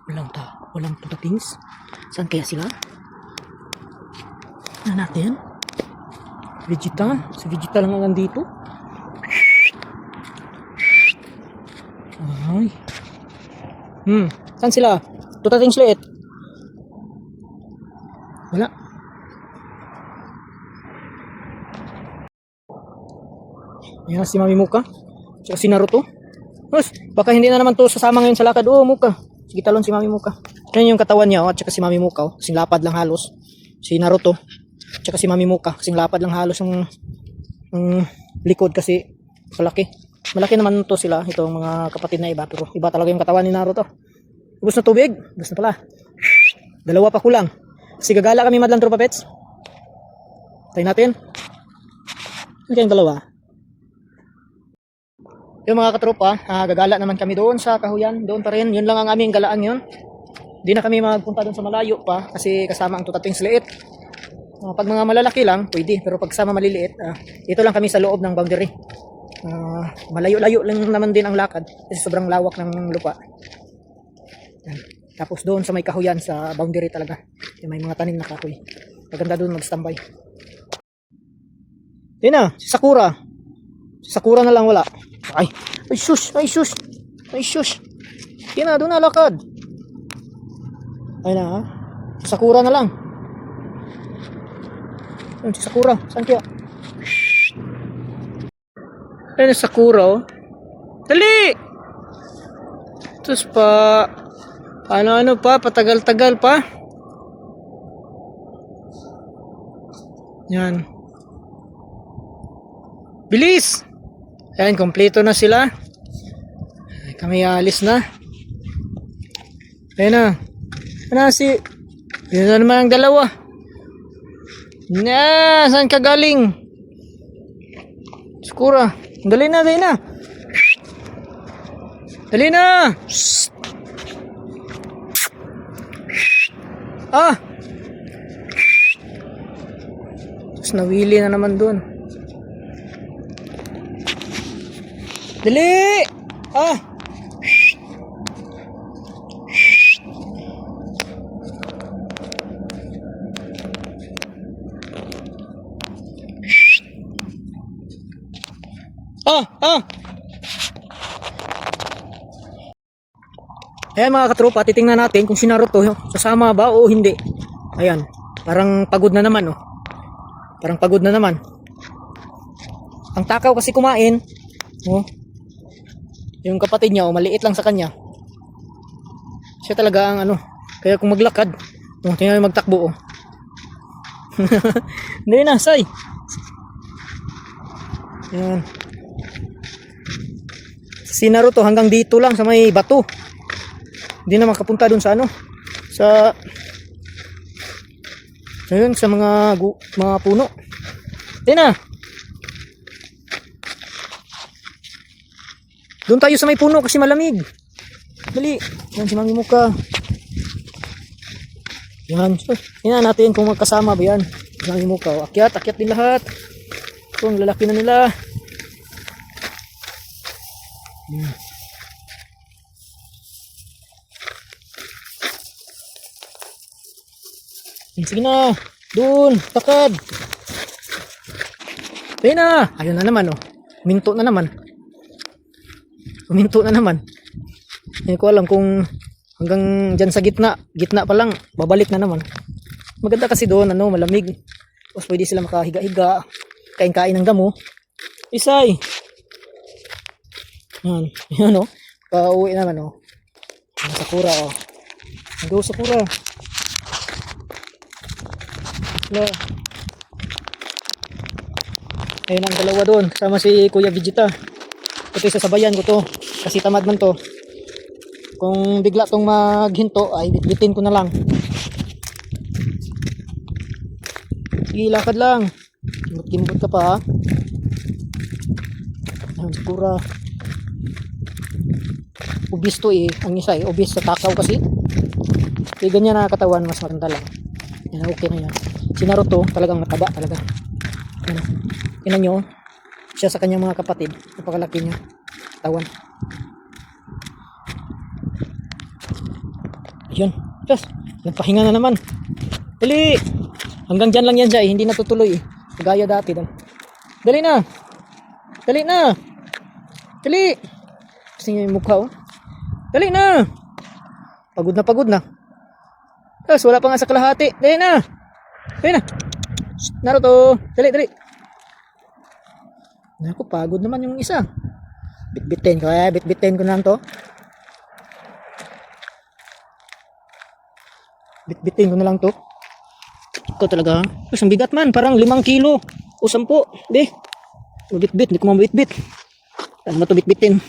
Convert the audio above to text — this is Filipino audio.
Walang putatings. Saan kaya sila? Na natin? Vegeta? Si Vegeta lang ang nandito? Ay. Saan sila? Putatings liit. Wala. Ayan si Mami Muka. Tsaka si Naruto. Baka hindi na naman to sasama ngayon sa lakad. Oh, Muka. Sige, talon si Mami Muka. Yan yung katawan niya, at saka si Mami Muka. Kasing lapad lang halos. Si Naruto. Tsaka si Mami Muka. Kasing lapad lang halos yung likod kasi malaki. Malaki naman to sila. Itong mga kapatid na iba. Pero iba talaga yung katawan ni Naruto. Ubus na tubig. Ubus na pala. Dalawa pa kulang. Kasi gagala kami madlang tropa pets. Tayo natin. Ano kayong dalawa? Yung mga katropa, gagala naman kami doon sa Kahuyan, doon pa rin, yun lang ang aming galaan yun. Hindi na kami magpunta doon sa malayo pa kasi kasama ang tutatings liit. Pag mga malalaki lang, pwede, pero pag kasama maliliit, dito lang kami sa loob ng boundary. Malayo-layo lang naman din ang lakad kasi sobrang lawak ng lupa. Tapos doon sa may Kahuyan, sa boundary talaga, may mga tanim na kahoy. Maganda doon mag-standby. Yun na, si Sakura. Si Sakura na lang wala. Ay sus. Hindi na, doon na lakad. Ay na, si Sakura na lang. Ayun, si Sakura, saan kaya? Ayun, si Sakura, oh. Dali! Tapos pa, ano pa, patagal-tagal pa. Yan. Bilis! Ayan, kompleto na sila. Kami alis na. Ayan na. Ano si... Yun na naman ang dalawa. Saan ka galing? Sakura. Dali na. Dali na! Tapos nawili na naman dun. Dali! Ayan mga katropa, titingnan natin kung si Naruto sasama ba o hindi. Ayan, parang pagod na naman, oh. Parang pagod na naman. Ang takaw kasi kumain, oh. Yung kapatid niya, maliit lang sa kanya. Siya talaga ang ano. Kaya kung maglakad, tingnan magtakbo, oh. Hindi na, say. Yan. Si Naruto hanggang dito lang sa may bato. Hindi na makapunta dun sa ano. Sa yun, sa mga puno. Hindi na. Doon tayo sa may puno kasi malamig. Dali. Yan si Mami Muka. Yan. Tingnan natin kung magkasama ba yan. Si Mami Muka. Akyat din lahat. Ito ang lalaki na nila. Sige na. Doon. Takad. Ayun na. Ayun na naman, oh. Minto na naman. Hindi ko alam kung hanggang dyan sa gitna pa lang, babalik na naman. Maganda kasi doon, malamig. Tapos pwede sila makahiga-higa, kain-kain ng damo. Isay. Yan, oh. Pauwi naman, oh. Ang Sakura, oh. Go, Sakura. Hello. Ayun ang dalawa doon, sama si Kuya Vegeta. Ito sasabayan ko to kasi tamad man to. Kung bigla tong maghinto ay bitbitin ko na lang. Sige, lakad lang. Kimbot ka pa, ha. Ayan, Sakura. Obis to, eh. Ang isa, obis sa takaw kasi. Kaya ganyan na katawan, mas maganda lang. Yan, okay na yan. Si Naruto talagang mataba talaga. Tingnan nyo, siya sa kanyang mga kapatid, napakalaki niya tawan. Tapos, nagpahinga na naman. Dali! Hanggang dyan lang yan siya eh. Hindi natutuloy eh. Kagaya dati. Dali na! Dali na! Dali! Gusto niya yung mukha oh. Dali na! Pagod na pagod na. Tapos wala pa nga sa kalahati. Dali na! Dali na! Shh, Naruto! Dali, dali! Naku, pagod naman yung isa. Bitbitin ko eh. Bitbitin ko na lang to. Bitbitin ko na lang to. Ikaw talaga. Mas ang bigat man. Parang 5 kilo. O 10. Be. Bitbit. Hindi ko mabitbit. Ano ba to bitbitin?